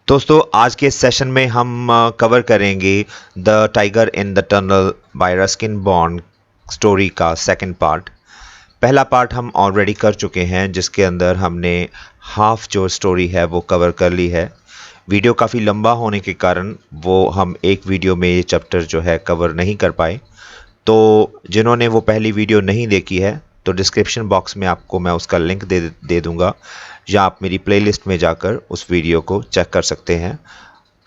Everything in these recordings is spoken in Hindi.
दोस्तों आज के सेशन में हम कवर करेंगे the tiger in the tunnel bye Ruskin bond story का सेकंड पार्ट। पहला पार्ट हम ऑलरेडी कर चुके हैं जिसके अंदर हमने हाफ जो स्टोरी है वो कवर कर ली है। वीडियो काफ़ी लंबा होने के कारण वो हम एक वीडियो में ये चैप्टर जो है कवर नहीं कर पाए। तो जिन्होंने वो पहली वीडियो नहीं देखी है तो डिस्क्रिप्शन बॉक्स में आपको मैं उसका लिंक दे दूंगा या आप मेरी प्लेलिस्ट में जाकर उस वीडियो को चेक कर सकते हैं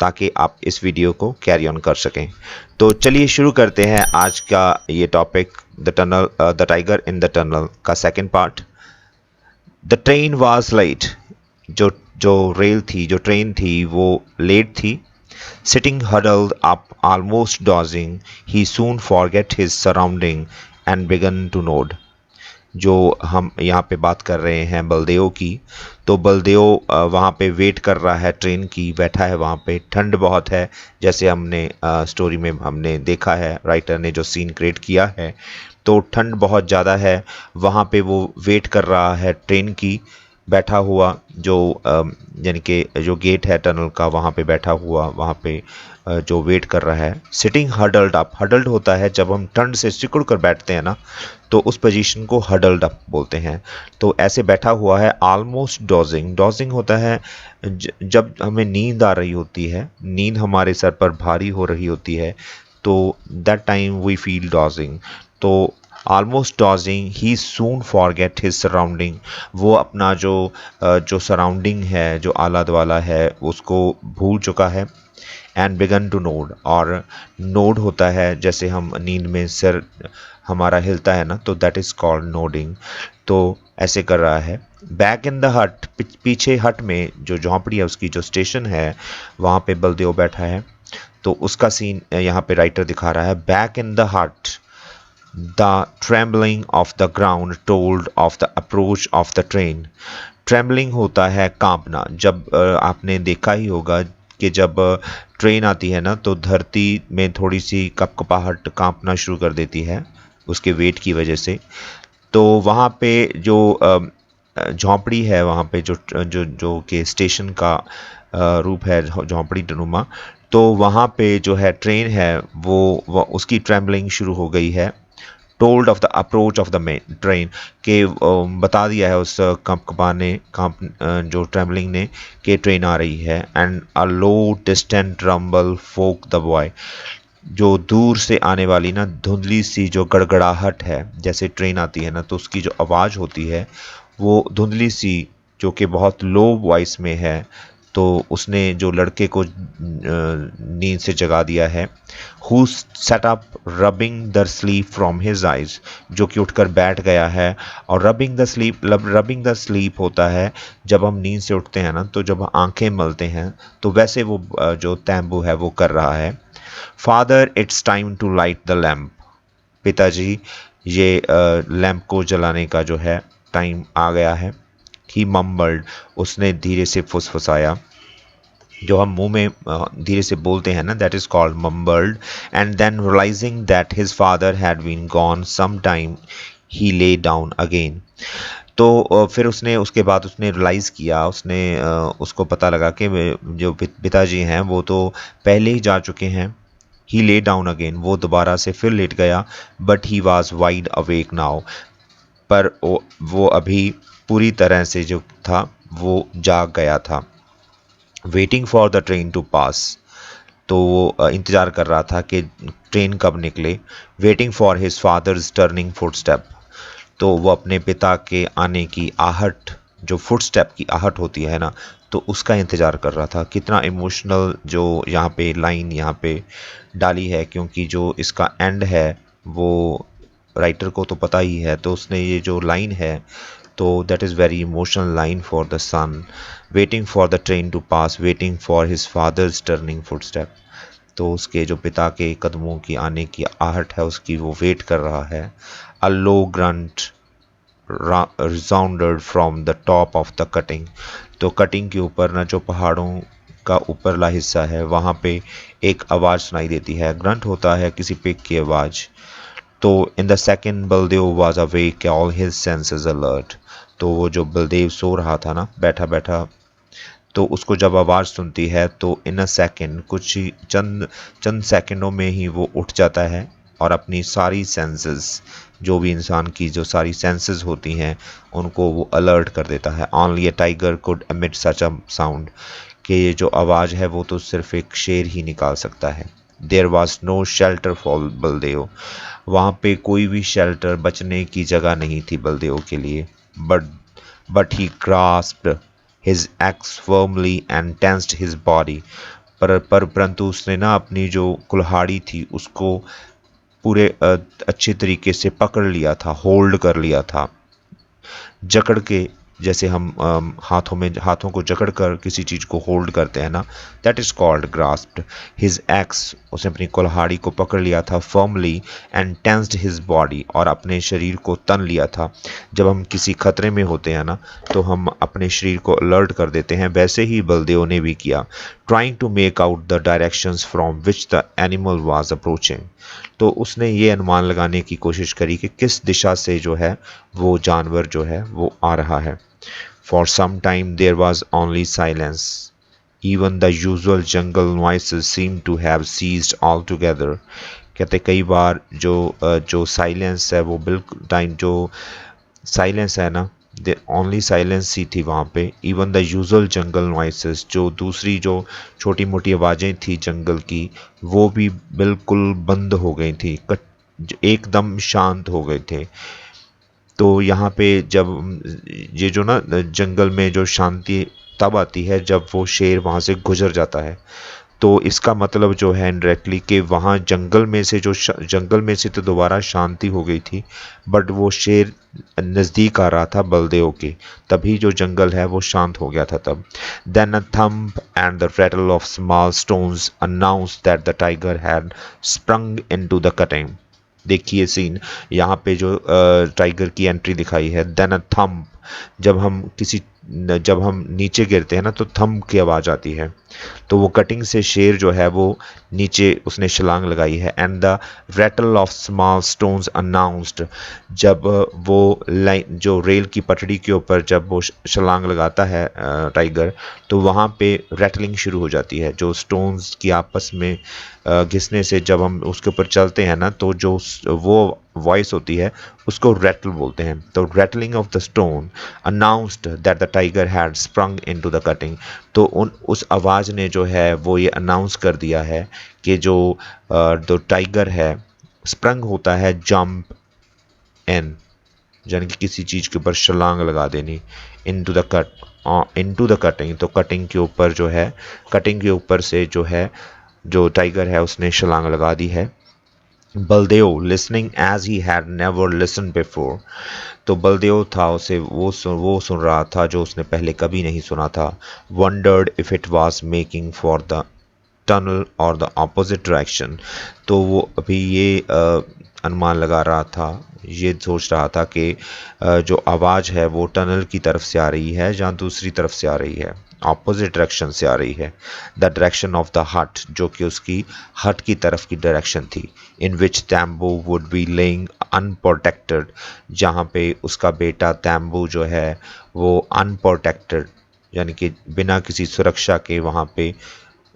ताकि आप इस वीडियो को कैरी ऑन कर सकें। तो चलिए शुरू करते हैं आज का ये topic the tiger in the tunnel का second part. The train was late. जो जो रेल थी जो ट्रेन थी वो लेट थी। Sitting huddled up, almost dozing, he soon forget his surrounding and began to nod. जो हम यहाँ पे बात कर रहे हैं बलदेव की, तो बलदेव वहाँ पे वेट कर रहा है ट्रेन की, बैठा है वहाँ पे। ठंड बहुत है, जैसे हमने स्टोरी में हमने देखा है, राइटर ने जो सीन क्रिएट किया है, तो ठंड बहुत ज़्यादा है। वहाँ पे वो वेट कर रहा है ट्रेन की, बैठा हुआ, जो यानी कि जो गेट है टनल का वहाँ पे बैठा हुआ, वहाँ पे जो वेट कर रहा है। सिटिंग हडल्ड अप, हडल्ड होता है जब हम ठंड से सिकुड़ कर बैठते हैं ना, तो उस पोजीशन को हडल्ड अप बोलते हैं। तो ऐसे बैठा हुआ है। ऑलमोस्ट डॉजिंग, डॉजिंग होता है जब हमें नींद आ रही होती है, नींद हमारे सर पर भारी हो रही होती है, तो that time we feel dozing. तो ऑलमोस्ट डॉजिंग ही सून फॉरगेट हिज सराउंडिंग, वो अपना जो सराउंडिंग है, जो आला दुआला है, उसको भूल चुका है। एंड बिगन टू नोड, और नोड होता है जैसे हम नींद में सिर हमारा हिलता है ना, तो दैट इज़ कॉल्ड नोडिंग। तो ऐसे कर रहा है। बैक इन द हट, पीछे हट में जो झोंपड़ी है उसकी जो स्टेशन है वहाँ पे बलदेव बैठा है। तो उसका सीन यहाँ पे राइटर दिखा रहा है। बैक इन द हट, the trembling of the ground told of the approach of the train. Trembling होता है कांपना। जब आपने देखा ही होगा कि जब ट्रेन आती है ना, तो धरती में थोड़ी सी कपकपाहट कांपना शुरू कर देती है उसके वेट की वजह से। तो वहाँ पे जो झोंपड़ी है, वहाँ पे जो जो जो कि स्टेशन का रूप है झोंपड़ी नुमा, तो वहाँ पे जो है ट्रेन है वो उसकी ट्रैम्बलिंग शुरू हो गई है। Told of the approach of the main train, के बता दिया है उस जो ट्रैवलिंग ने कि ट्रेन आ रही है। And a low distant rumble woke the boy, जो दूर से आने वाली ना धुंधली सी जो गड़गड़ाहट है, जैसे ट्रेन आती है ना तो उसकी जो आवाज़ होती है वो धुंधली सी, जो कि बहुत लो वॉइस में है। तो उसने जो लड़के को नींद से जगा दिया है। Who set up rubbing the sleep from his eyes, जो कि उठकर बैठ गया है। और रबिंग द स्लीप होता है जब हम नींद से उठते हैं ना, तो जब आंखें मलते हैं तो वैसे वो जो तैम्बू है वो कर रहा है। Father it's time to light the lamp, पिताजी ये लैम्प को जलाने का जो है टाइम आ गया है। ही मम्बल्ड, उसने धीरे से फुसफुसाया। जो हम मुंह में धीरे से बोलते हैं ना, that is called mumbled. And then realizing that his father had been gone some time he lay down again. तो फिर उसने उसके बाद उसने रियलाइज़ किया, उसने उसको पता लगा कि जो पिताजी हैं वो तो पहले ही जा चुके हैं। ही ले डाउन अगेन, वो दोबारा से फिर लेट गया। But he was wide awake now, पर वो अभी पूरी तरह से जो था वो जाग गया था। Waiting for the train to pass, तो वो इंतज़ार कर रहा था कि ट्रेन कब निकले। Waiting for his father's turning footstep, तो वो अपने पिता के आने की आहट, जो फुटस्टेप की आहट होती है ना, तो उसका इंतज़ार कर रहा था। कितना इमोशनल जो यहाँ पे लाइन यहाँ पे डाली है, क्योंकि जो इसका एंड है वो राइटर को तो पता ही है, तो उसने ये जो लाइन है, तो that is very emotional line for the son. Waiting for the train to pass, waiting for his father's turning footstep, तो उसके जो पिता के कदमों की आने की आहट है उसकी वो वेट कर रहा है। A low grunt resounded from the top of the cutting, तो कटिंग के ऊपर ना जो पहाड़ों का ऊपरला हिस्सा है वहाँ पे एक आवाज़ सुनाई देती है। ग्रंट होता है किसी पिग की आवाज़। तो in the second Baldev was awake, all his senses alert, तो वो जो बलदेव सो रहा था ना बैठा बैठा, तो उसको जब आवाज़ सुनती है तो इन अ सेकेंड, कुछ ही चंद चंद सेकंडों में ही वो उठ जाता है और अपनी सारी सेंसेस, जो भी इंसान की जो सारी सेंसेस होती हैं, उनको वो अलर्ट कर देता है। Only a tiger could emit such a sound, कि ये जो आवाज़ है वो तो सिर्फ एक शेर ही निकाल सकता है। There was no shelter for Baldev, वहाँ पे कोई भी शेल्टर, बचने की जगह नहीं थी बलदेव के लिए। But he grasped his axe firmly and tensed his body, परंतु उसने ना अपनी जो कुल्हाड़ी थी उसको पूरे अच्छे तरीके से पकड़ लिया था, होल्ड कर लिया था, जकड़ के, जैसे हम हाथों को जकड़ कर किसी चीज़ को होल्ड करते हैं ना, that is called grasped his axe. उसने अपनी कुल्हाड़ी को पकड़ लिया था firmly and tensed his body, और अपने शरीर को तन लिया था। जब हम किसी खतरे में होते हैं ना तो हम अपने शरीर को अलर्ट कर देते हैं, वैसे ही बलदेव ने भी किया। Trying to make out the directions from which the animal was approaching, तो उसने ये अनुमान लगाने की कोशिश करी कि किस दिशा से जो है वो जानवर जो है वो आ रहा है। For some time there was only silence, even the usual jungle noises seem to have ceased all together. कहते कई बार जो साइलेंस है वो बिल्कुल टाइम जो साइलेंस है ना, दे ओनली साइलेंस ही थी वहाँ पे। Even the usual jungle noises, जो दूसरी जो छोटी मोटी आवाज़ें थी जंगल की, वो भी बिल्कुल बंद हो गई थी, एकदम शांत हो गए थे। तो यहाँ पे जब ये जो ना जंगल में जो शांति तब आती है जब वो शेर वहाँ से गुजर जाता है। तो इसका मतलब जो है इनडायरेक्टली कि वहाँ जंगल में से तो दोबारा शांति हो गई थी, बट वो शेर नज़दीक आ रहा था बलदेव के, तभी जो जंगल है वो शांत हो गया था तब। Then a thump and the rattle of small stones announced that the tiger had sprung into the cutting. देखिए सीन, यहाँ पे जो टाइगर की एंट्री दिखाई है। देन अ थंप, जब हम नीचे गिरते हैं ना तो थंप की आवाज़ आती है, तो वो कटिंग से शेर जो है वो नीचे उसने छलांग लगाई है। And the rattle of small stones announced, जब वो लाइन जो रेल की पटड़ी के ऊपर जब वो छलांग लगाता है टाइगर, तो वहाँ पे रैटलिंग शुरू हो जाती है, जो स्टोन्स की आपस में घिसने से जब हम उसके ऊपर चलते हैं ना तो जो वो वॉइस होती है उसको रैटल बोलते हैं। तो rattling of the stone announced that the tiger had sprung into the cutting, तो उस आवाज़ ने जो है वो ये अनाउंस कर दिया है कि जो टाइगर है, स्प्रंग होता है जंप इन, यानी कि किसी चीज़ के ऊपर छलांग लगा देनी। इनटू द कटिंग, तो कटिंग के ऊपर जो है, कटिंग के ऊपर से जो है जो टाइगर है उसने छलांग लगा दी है। Baldev listening as he had never listen before, तो बलदेव था, उसे वो सुन रहा था जो उसने पहले कभी नहीं सुना था। Wondered if it was making for the tunnel और द ऑपोजिट डायरेक्शन, तो वो अभी ये अनुमान लगा रहा था, ये सोच रहा था कि जो आवाज़ है वो टनल की तरफ से आ रही है या दूसरी तरफ से आ रही है, ऑपोजिट डायरेक्शन से आ रही है। द डायरेक्शन ऑफ द हट, जो कि उसकी हट की तरफ की डायरेक्शन थी। इन विच तैम्बू वुड बी लेइंग अनप्रोटेक्टेड, जहाँ पे उसका बेटा तैम्बू जो है वो अनप्रोटेक्टेड, यानी कि बिना किसी सुरक्षा के वहाँ पे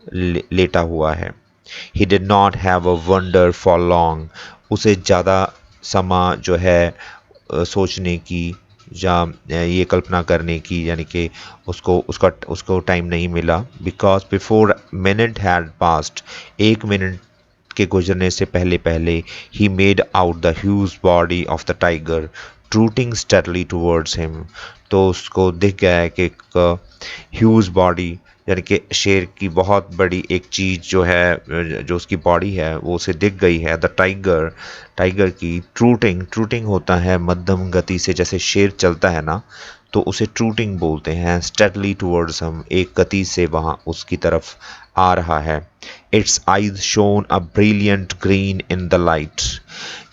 लेटा हुआ है। He did not have a wonder for long, उसे ज़्यादा समा जो है सोचने की या ये कल्पना करने की, यानी कि उसको टाइम नहीं मिला। Because before minute had passed, एक मिनट के गुजरने से पहले पहले ही made out the huge body of the tiger trotting steadily towards him, तो उसको दिख गया है कि ह्यूज बॉडी, यानी कि शेर की बहुत बड़ी एक चीज़ जो है, जो उसकी बॉडी है वो उसे दिख गई है। द टाइगर, टाइगर की ट्रूटिंग होता है मध्यम गति से, जैसे शेर चलता है ना तो उसे ट्रूटिंग बोलते हैं। स्टेडली टूवर्ड्स हम, एक गति से वहाँ उसकी तरफ आ रहा है। It's eyes shown a brilliant green in the light,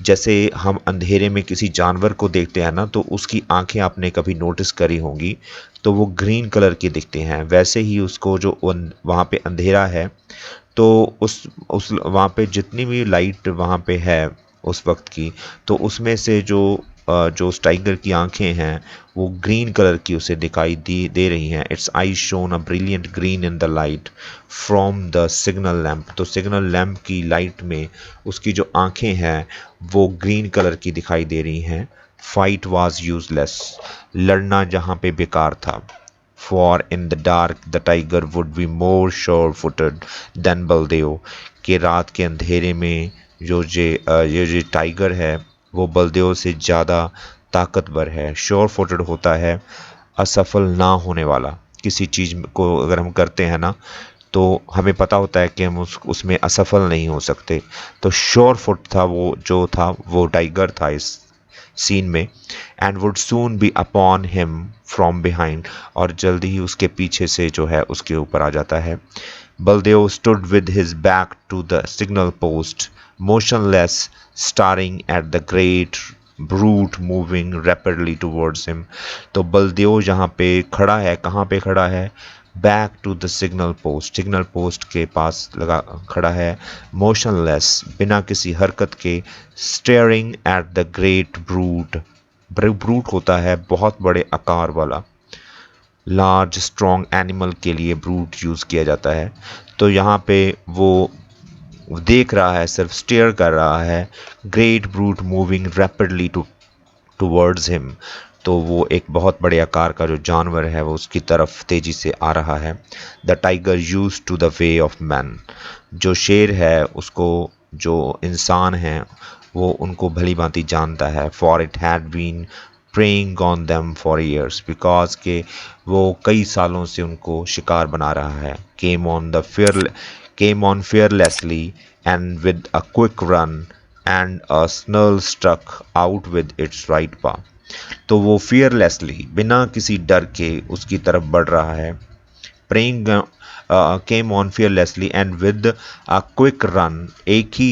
जैसे हम अंधेरे में किसी जानवर को देखते हैं ना तो उसकी आंखें आपने कभी नोटिस करी होंगी, तो वो ग्रीन कलर की दिखती हैं, वैसे ही उसको जो वहाँ पे अंधेरा है तो उस वहाँ पे जितनी भी लाइट वहाँ पे है उस वक्त की, तो उसमें से जो जो उस टाइगर की आंखें हैं वो ग्रीन कलर की उसे दिखाई दे रही हैं। It's I shown a brilliant green in the light from the signal lamp. तो सिग्नल लैम्प की लाइट में उसकी जो आंखें हैं वो ग्रीन कलर की दिखाई दे रही हैं। फाइट वॉज यूजलेस, लड़ना जहाँ पे बेकार था। For in the dark the tiger would be more sure footed than Baldev. कि रात के अंधेरे में ये जो टाइगर है वो बलदेव से ज़्यादा ताकतवर है। श्योर फुटेड होता है असफल ना होने वाला। किसी चीज़ को अगर हम करते हैं ना तो हमें पता होता है कि हम उसमें असफल नहीं हो सकते। तो श्योर फुट था वो, जो था वो टाइगर था इस सीन में। And would soon be upon him from behind, और जल्दी ही उसके पीछे से जो है उसके ऊपर आ जाता है। Baldev stood with his back to the signal post motionless staring at the great brute moving rapidly towards him. तो बलदेव जहाँ पे खड़ा है, कहाँ पे खड़ा है? Back to the signal post, signal post के पास लगा खड़ा है। मोशनलेस, बिना किसी हरकत के। Staring at the great brute, brute होता है बहुत बड़े आकार वाला। लार्ज स्ट्रॉन्ग एनिमल के लिए ब्रूट यूज़ किया जाता है। तो यहाँ पे वो देख रहा है, सिर्फ स्टेयर कर रहा है। Great brute moving rapidly towards him. तो वो एक बहुत बड़े आकार का जो जानवर है वो उसकी तरफ तेजी से आ रहा है। The tiger used to the way of man. जो शेर है उसको जो इंसान है वो उनको भली भांति जानता है। For it had been preying on them for years, because के वो कई सालों से उनको शिकार बना रहा है। came on fearlessly and with a quick run and a snarl struck out with its right paw। तो वो fearlessly, बिना किसी डर के उसकी तरफ बढ़ रहा है। preying came on fearlessly and with a quick run, एक ही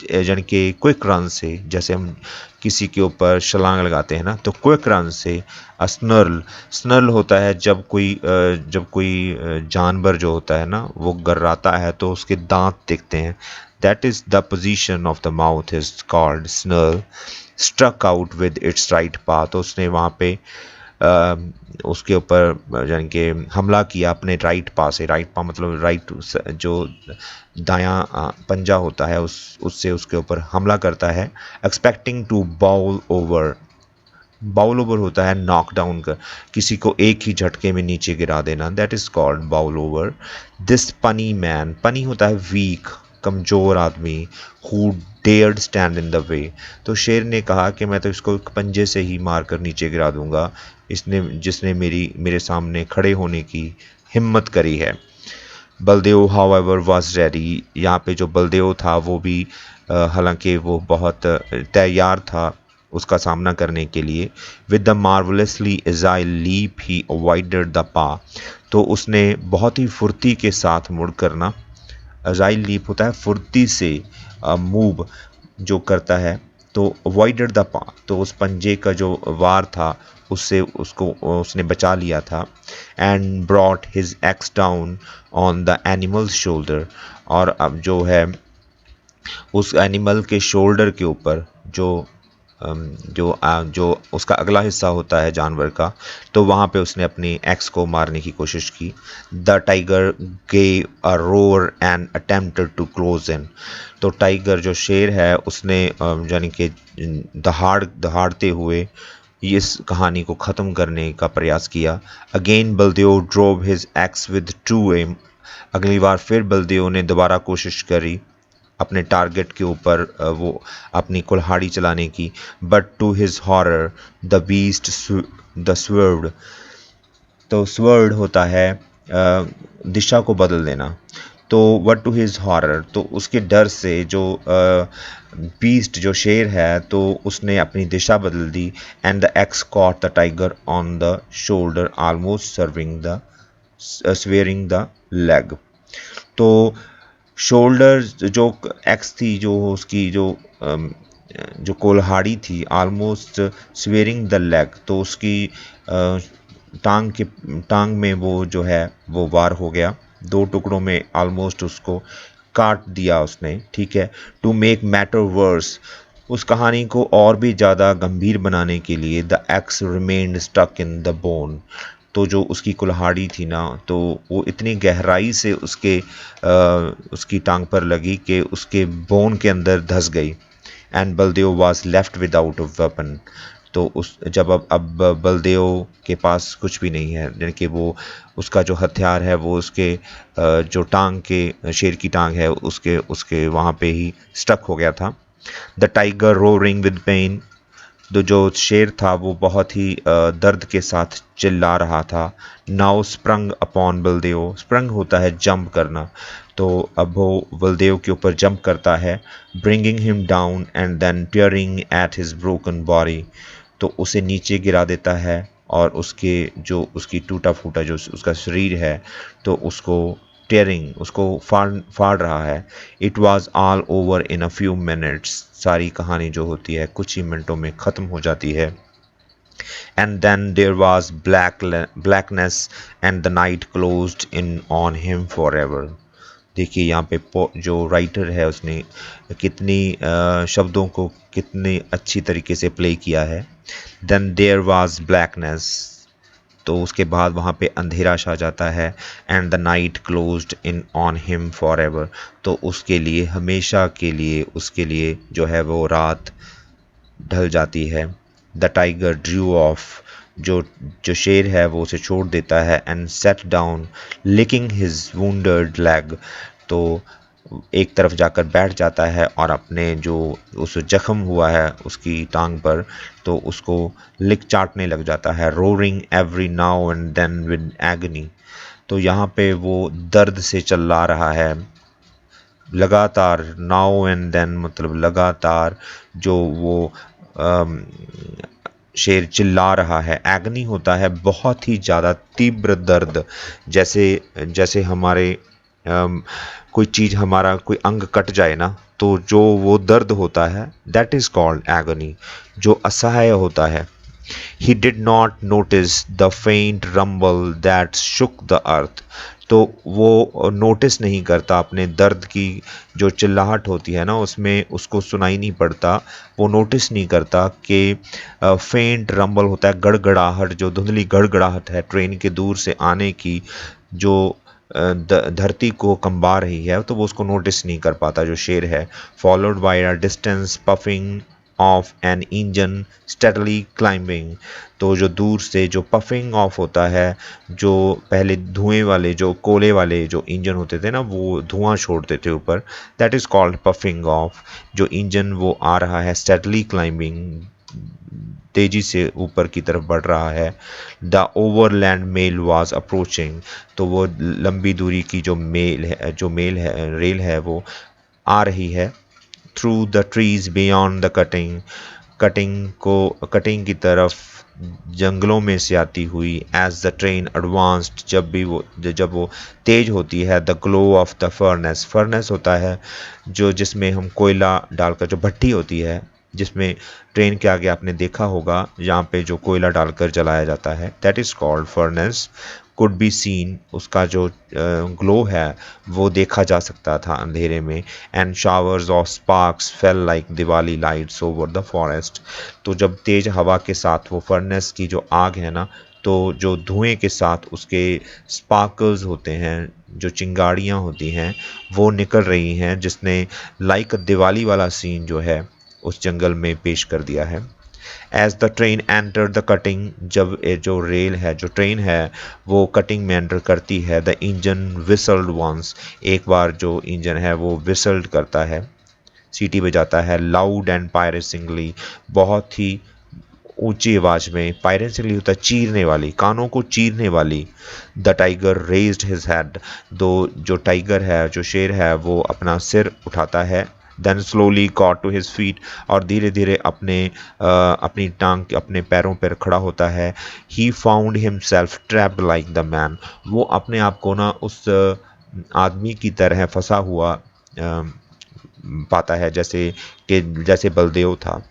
यानी कि क्विक रन से, जैसे हम किसी के ऊपर छलांग लगाते हैं ना, तो क्विक रन से। स्नर्ल, स्नर्ल होता है जब कोई जानवर जो होता है ना वो गर्राता है तो उसके दांत दिखते हैं। That is the position of the mouth is called snarl. Struck out with its right paw, तो उसने वहाँ पे उसके ऊपर यानी कि हमला किया अपने राइट पा से। राइट पा मतलब राइट जो दायां पंजा होता है उससे उसके ऊपर हमला करता है। Expecting to bowl over, bowl over होता है नॉक डाउन कर, किसी को एक ही झटके में नीचे गिरा देना। That is called bowl over. This puny man, puny होता है वीक, कमज़ोर आदमी। Who dared stand in the way. तो शेर ने कहा कि मैं तो इसको एक पंजे से ही मार कर नीचे गिरा दूंगा, जिसने मेरे सामने खड़े होने की हिम्मत करी है। बलदेव हाउएवर वाज रेडी, यहाँ पे जो बलदेव था वो भी हालांकि वो बहुत तैयार था उसका सामना करने के लिए। With the marvellously agile leap he avoided the paw, तो उसने बहुत ही फुर्ती के साथ मुड़ करना। अजाइल लीप होता है फुर्ती से मूव जो करता है। तो अवॉइडेड द पा, तो उस पंजे का जो वार था उससे उसने बचा लिया था। And brought his ex down on the animals shoulder, और अब जो है उस एनिमल के शोल्डर के ऊपर जो उसका अगला हिस्सा होता है जानवर का, तो वहाँ पे उसने अपनी एक्स को मारने की कोशिश की। The tiger gave a roar and attempted to close in, तो टाइगर जो शेर है उसने यानी कि दहाड़ते हुए इस कहानी को ख़त्म करने का प्रयास किया। Again Baldev drove his axe with टू एम, अगली बार फिर बलदेव ने दोबारा कोशिश करी अपने टारगेट के ऊपर वो अपनी कुल्हाड़ी चलाने की। But to his horror the beast the swerved, तो स्वर्ड होता है दिशा को बदल देना। तो वट टू हिज हॉरर, तो उसके डर से जो बीस्ट जो शेर है तो उसने अपनी दिशा बदल दी। And the axe caught the tiger on the shoulder almost severing the severing the leg. तो शोल्डर जो एक्स थी, जो उसकी जो कोल्हाड़ी थी, ऑलमोस्ट स्वेयरिंग द लेग, तो उसकी टांग में वो जो है वो वार हो गया, दो टुकड़ों में ऑलमोस्ट उसको काट दिया उसने। ठीक है। टू मेक मैटर वर्स, उस कहानी को और भी ज़्यादा गंभीर बनाने के लिए the axe remained stuck in the bone, तो जो उसकी कुल्हाड़ी थी ना, तो वो इतनी गहराई से उसकी टांग पर लगी कि उसके बोन के अंदर धंस गई। And Baldev was left without a weapon, तो उस जब अब बलदेव के पास कुछ भी नहीं है, यानी कि वो उसका जो हथियार है वो उसके जो टांग के शेर की टांग है उसके उसके वहाँ पे ही स्टक हो गया था। The tiger roaring with pain, जो शेर था वो बहुत ही दर्द के साथ चिल्ला रहा था। Now sprung upon Baldev, sprung होता है जंप करना, तो अब वो बलदेव के ऊपर जंप करता है। Bringing him down and then tearing at his broken body, तो उसे नीचे गिरा देता है और उसके जो उसकी टूटा फूटा जो उसका शरीर है तो उसको टेयरिंग, उसको फाड़ फाड़ रहा है। It was all over in a few minutes, सारी कहानी जो होती है कुछ ही मिनटों में ख़त्म हो जाती है। And then there was blackness and the night closed in on him forever. देखिए यहाँ पे जो राइटर है उसने कितनी शब्दों को कितनी अच्छी तरीके से प्ले किया है। देन देयर वाज ब्लैकनेस, तो उसके बाद वहाँ पे अंधेरा छा जाता है। And the night closed in on him for ever, तो उसके लिए हमेशा के लिए उसके लिए जो है वो रात ढल जाती है। द टाइगर ड्रू ऑफ, जो जो शेर है वो उसे छोड़ देता है। And sat down licking his wounded leg, तो एक तरफ जाकर बैठ जाता है और अपने जो उस जख्म हुआ है उसकी टांग पर, तो उसको लिक चाटने लग जाता है। Roaring every now and then with agony, तो यहाँ पे वो दर्द से चिल्ला रहा है लगातार। नाउ एंड देन मतलब लगातार जो वो अम, शेर चिल्ला रहा है। एग्नी होता है बहुत ही ज़्यादा तीव्र दर्द, जैसे जैसे हमारे कोई चीज़, हमारा कोई अंग कट जाए ना, तो जो वो दर्द होता है दैट इज़ कॉल्ड एगनी, जो असह्य होता है। He did not notice the फेंट rumble that shook the earth, तो वो नोटिस नहीं करता अपने दर्द की जो चिल्लाहट होती है ना उसमें उसको सुनाई नहीं पड़ता, वो नोटिस नहीं करता कि फेंट रंबल होता है गड़गड़ाहट, जो धुंधली गड़गड़ाहट है ट्रेन के दूर से आने की, जो धरती को कंबा रही है, तो वो उसको नोटिस नहीं कर पाता जो शेर है। Followed by a distance puffing of an engine steadily climbing, तो जो दूर से जो पफिंग ऑफ होता है, जो पहले धुएं वाले जो कोले वाले जो इंजन होते थे ना वो धुआं छोड़ते थे ऊपर, that is called puffing of. जो इंजन वो आ रहा है स्टेडली क्लाइंबिंग, तेजी से ऊपर की तरफ बढ़ रहा है। The overland mail was approaching, तो वो लंबी दूरी की जो मेल है रेल है वो आ रही है। Through the trees beyond the cutting, cutting की तरफ जंगलों में से आती हुई। एज द ट्रेन एडवांस्ड, जब वो तेज होती है। The glow of the furnace, furnace होता है जो जिसमें हम कोयला डालकर, जो भट्टी होती है जिसमें ट्रेन के आगे आपने देखा होगा जहाँ पे जो कोयला डालकर जलाया जाता है, that is called furnace. Could be seen, उसका जो ग्लो है वो देखा जा सकता था अंधेरे में। And showers of sparks fail like Diwali lights over the forest, तो जब तेज हवा के साथ वो फर्नेस की जो आग है ना, तो जो धुएं के साथ उसके स्पार्कल्स होते हैं, जो चिंगारियां होती हैं वो निकल रही हैं, जिसने लाइक दिवाली वाला सीन जो है उस जंगल में पेश कर दिया है। As the train enter the cutting, जब जो रेल है जो ट्रेन है वो कटिंग में एंटर करती है। द इंजन विसल्ड वंस, एक बार जो इंजन है वो विसल्ड करता है, सीटी बजाता है। लाउड एंड पायरेसिंगली, बहुत ही ऊंची आवाज में। पायरेसिंगली होता है चीरने वाली, कानों को चीरने वाली। The tiger raised his head, दो जो टाइगर है जो शेर है वो अपना सिर उठाता है। Then slowly got to his feet, और धीरे धीरे अपनी टांग अपने पैरों पर खड़ा होता है। He found himself trapped like the man, वो अपने आप को ना उस आदमी की तरह फंसा हुआ पाता है जैसे बलदेव था।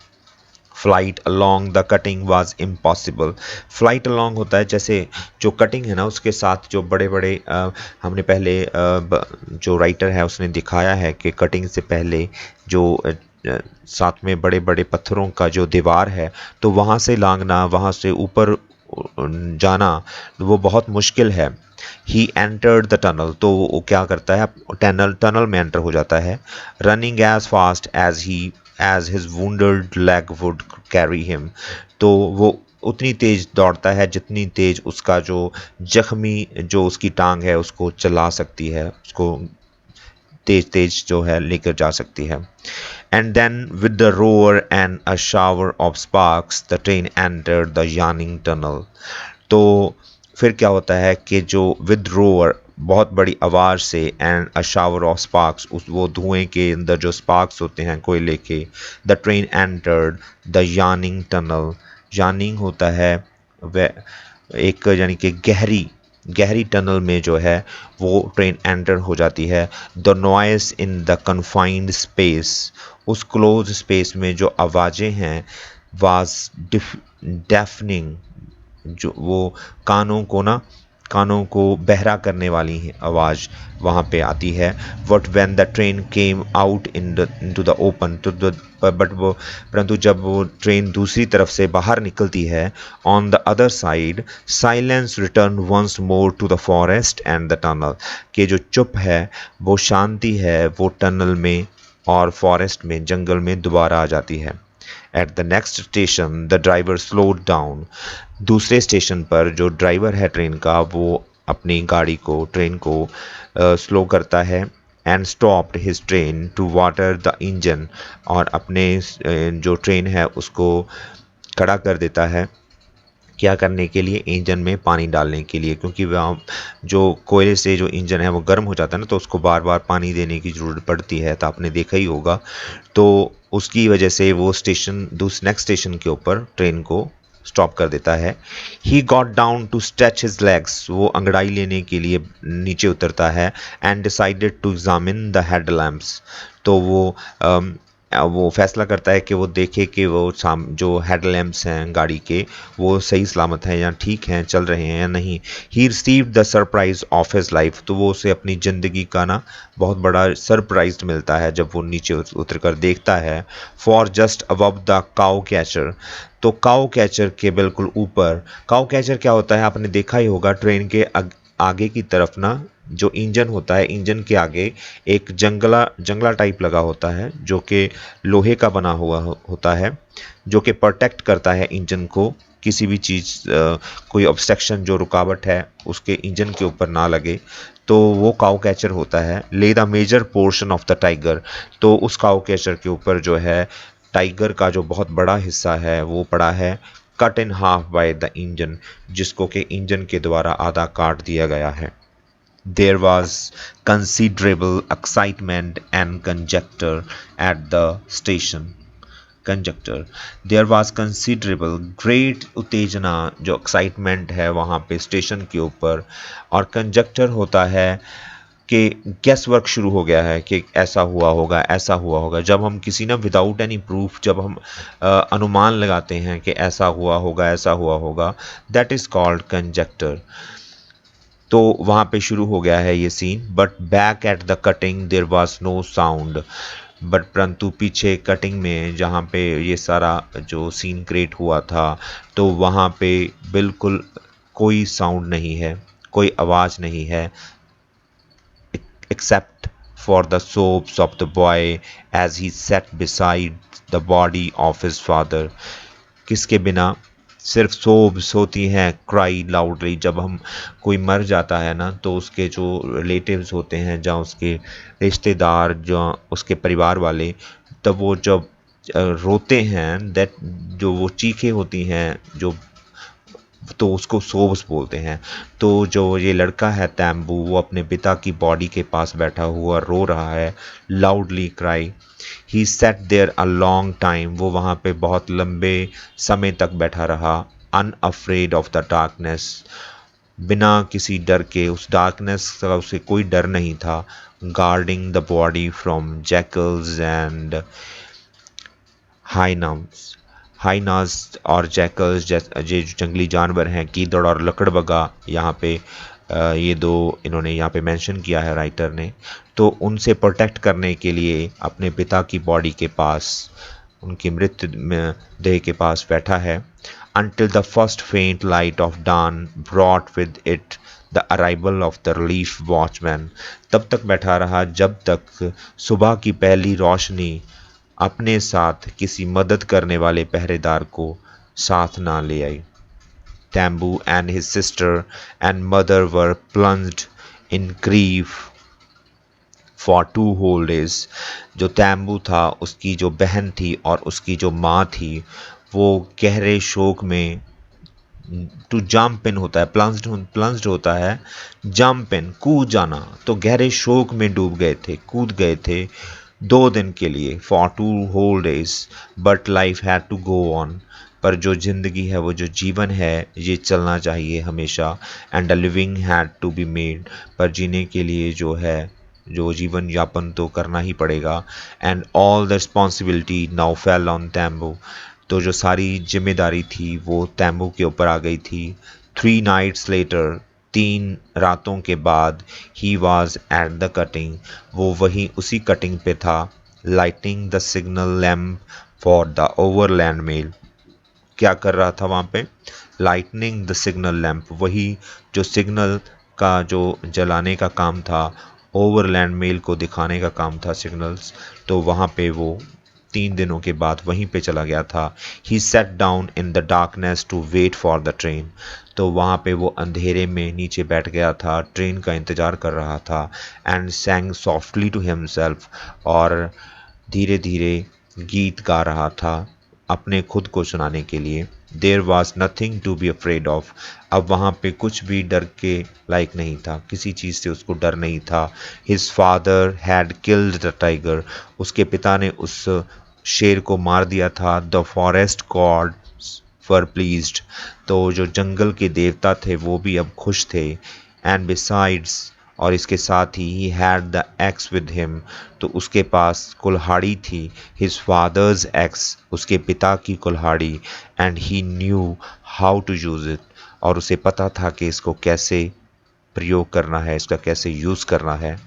Flight along the cutting was impossible, flight along होता है जैसे जो कटिंग है ना उसके साथ जो बड़े बड़े हमने पहले जो राइटर है उसने दिखाया है कि कटिंग से पहले जो साथ में बड़े बड़े पत्थरों का जो दीवार है, तो वहाँ से लांघना, वहाँ से ऊपर जाना वो बहुत मुश्किल है। ही एंटर्ड द टनल, तो वो क्या करता है, टनल में एंटर हो जाता है। Running as fast as his wounded leg would carry him, तो वो उतनी तेज दौड़ता है जितनी तेज उसका जो जख्मी जो उसकी टांग है उसको चला सकती है, उसको तेज तेज जो है लेकर जा सकती है। And then with the roar and a shower of sparks the train entered the yawning tunnel, तो फिर क्या होता है कि जो विद रोअर बहुत बड़ी आवाज़ से and a shower of sparks, उस वो धुएं के अंदर जो स्पार्क्स होते हैं कोयले के, the train entered the yawning tunnel. Yawning होता है वह एक यानी कि गहरी गहरी टनल में जो है वो ट्रेन एंटर हो जाती है। The noise in the confined space, उस क्लोज स्पेस में जो आवाज़ें हैं, वाज डेफनिंग, जो वो कानों को बहरा करने वाली है आवाज़ वहाँ पे आती है। But when the train came out into the open to the but वो परंतु जब वो ट्रेन दूसरी तरफ से बाहर निकलती है, on the other side silence return once more to the forest and the tunnel, कि जो चुप है वो शांति है वो टनल में और फॉरेस्ट में, जंगल में दोबारा आ जाती है। At the next station the driver slowed down, दूसरे स्टेशन पर जो ड्राइवर है ट्रेन का वो अपनी गाड़ी को ट्रेन को स्लो करता है। And stopped his train to water the engine, और अपने जो ट्रेन है उसको खड़ा कर देता है, क्या करने के लिए, इंजन में पानी डालने के लिए, क्योंकि वह जो कोयले से जो इंजन है वो गर्म हो जाता है ना, तो उसको बार बार पानी देने की ज़रूरत पड़ती है, तो आपने देखा ही होगा। तो उसकी वजह से वो स्टेशन नेक्स्ट स्टेशन के ऊपर ट्रेन को स्टॉप कर देता है। He got down to stretch his legs, वो अंगड़ाई लेने के लिए नीचे उतरता है। And decided to examine the head lamps, तो वो फैसला करता है कि वो देखे कि वो जो हेड लैम्प्स हैं गाड़ी के वो सही सलामत हैं या ठीक हैं, चल रहे हैं या नहीं। He received the surprise of his life, तो वो उसे अपनी ज़िंदगी का ना बहुत बड़ा सरप्राइज मिलता है जब वो नीचे उतर कर देखता है। For just above the cow catcher, तो काउ कैचर के बिल्कुल ऊपर, काउ कैचर क्या होता है आपने देखा ही होगा, ट्रेन के आगे की तरफ ना जो इंजन होता है, इंजन के आगे एक जंगला टाइप लगा होता है जो कि लोहे का बना हुआ होता है, जो कि प्रोटेक्ट करता है इंजन को, किसी भी चीज़ कोई ऑब्स्ट्रक्शन जो रुकावट है उसके इंजन के ऊपर ना लगे, तो वो काउ कैचर होता है। Lay the major portion of the tiger, तो उस काउ कैचर के ऊपर जो है टाइगर का जो बहुत बड़ा हिस्सा है वो पड़ा है, cut in half by the engine, जिसको कि इंजन के द्वारा आधा काट दिया गया है। There was considerable excitement and conjecture at the station. Conjecture. There was considerable great उत्तेजना जो excitement है वहाँ पे स्टेशन के ऊपर, और conjecture होता है कि गेस वर्क शुरू हो गया है कि ऐसा हुआ होगा ऐसा हुआ होगा। जब हम किसी ना विदाउट एनी प्रूफ जब हम अनुमान लगाते हैं कि ऐसा हुआ होगा ऐसा हुआ होगा, दैट इज़ कॉल्ड कंजेक्टर। तो वहाँ पे शुरू हो गया है ये scene. But back at the cutting there was no sound, but परंतु पीछे कटिंग में जहाँ पे ये सारा जो सीन क्रिएट हुआ था, तो वहाँ पे बिल्कुल कोई साउंड नहीं है, कोई आवाज़ नहीं है, except for the sobs of the boy as he sat beside the body of his father। किसके बिना, सिर्फ सोब्स होती हैं, क्राई लाउडली, जब हम कोई मर जाता है ना तो उसके जो रिलेटिव्स होते हैं, जहाँ उसके रिश्तेदार, जो उसके परिवार वाले, तब वो जब रोते हैं, दैट जो वो चीखें होती हैं जो, तो उसको सोब्स बोलते हैं। तो जो ये लड़का है तैम्बू, वो अपने पिता की बॉडी के पास बैठा हुआ रो रहा है, loudly cry. He sat there a long time, वो वहाँ पे बहुत लंबे समय तक बैठा रहा। अनअफ्रेड ऑफ द डार्कनेस, बिना किसी डर के, उस डार्कनेस का उसे कोई डर नहीं था। Guarding the body from jackals and hyenas, hyenas और जैकल्स, ये जो जंगली जानवर हैं, गीदड़ और लकड़बगा यहाँ पे ये दो इन्होंने यहाँ पे मेंशन किया है राइटर ने। तो उनसे प्रोटेक्ट करने के लिए अपने पिता की बॉडी के पास, उनकी मृत देह के पास बैठा है। Until the first faint light of dawn brought with it the arrival of the relief watchman, तब तक बैठा रहा जब तक सुबह की पहली रोशनी अपने साथ किसी मदद करने वाले पहरेदार को साथ ना ले आई। Tambu and his sister and mother were plunged in grief for 2 whole days। जो तैम्बू था, उसकी जो बहन थी और उसकी जो माँ थी, वो गहरे शोक में, टू जंप इन होता है, प्लंज्ड होता है, जंप इन कूद जाना, तो गहरे शोक में डूब गए थे, कूद गए थे 2 दिन के लिए, for 2 whole days। But life had to go on, पर जो जिंदगी है, वो जो जीवन है, ये चलना चाहिए हमेशा। And the living had to be made, पर जीने के लिए जो है, जो जीवन यापन तो करना ही पड़ेगा। And all the responsibility now fell on Tembu, तो जो सारी जिम्मेदारी थी वो तैम्बू के ऊपर आ गई थी। 3 nights later, 3 रातों के बाद, he was at the cutting, वो वहीं उसी कटिंग पे था। Lighting the signal lamp for the overland mail, क्या कर रहा था वहाँ पे? लाइटनिंग द सिग्नल लैम्प, वही जो सिग्नल का जो जलाने का काम था, ओवरलैंड मेल को दिखाने का काम था सिग्नल्स, तो वहाँ पे वो 3 दिनों के बाद वहीं पे चला गया था। He sat down in the darkness to wait for the train, तो वहाँ पे वो अंधेरे में नीचे बैठ गया था, ट्रेन का इंतज़ार कर रहा था। And sang softly to himself, और धीरे धीरे गीत गा रहा था अपने खुद को सुनाने के लिए। There was nothing to be afraid of, अब वहाँ पे कुछ भी डर के लायक नहीं था, किसी चीज़ से उसको डर नहीं था। His father had killed the tiger, उसके पिता ने उस शेर को मार दिया था। The forest gods were pleased, तो जो जंगल के देवता थे वो भी अब खुश थे। एंड बिसाइड्स, और इसके साथ he had the x with him, तो उसके पास कुल्हाड़ी थी। हिज फादर्स एक्स, उसके पिता की कुल्हाड़ी। And he knew how to use it, और उसे पता था कि इसको कैसे प्रयोग करना है, इसका कैसे यूज़ करना है।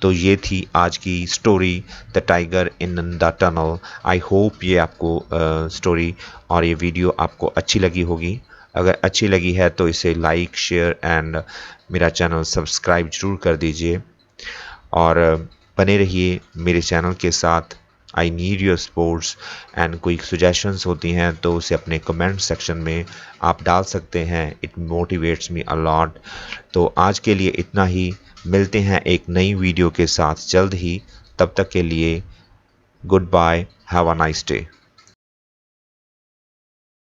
तो ये थी आज की story, the tiger in the tunnel. I hope ये आपको स्टोरी और ये वीडियो आपको अच्छी लगी होगी। अगर अच्छी लगी है तो इसे लाइक, शेयर एंड मेरा चैनल सब्सक्राइब जरूर कर दीजिए, और बने रहिए मेरे चैनल के साथ। I need your supports, and कोई सजेशंस होती हैं तो उसे अपने कमेंट सेक्शन में आप डाल सकते हैं। It motivates me a lot. तो आज के लिए इतना ही, मिलते हैं एक नई वीडियो के साथ जल्द ही। तब तक के लिए goodbye, have a nice day.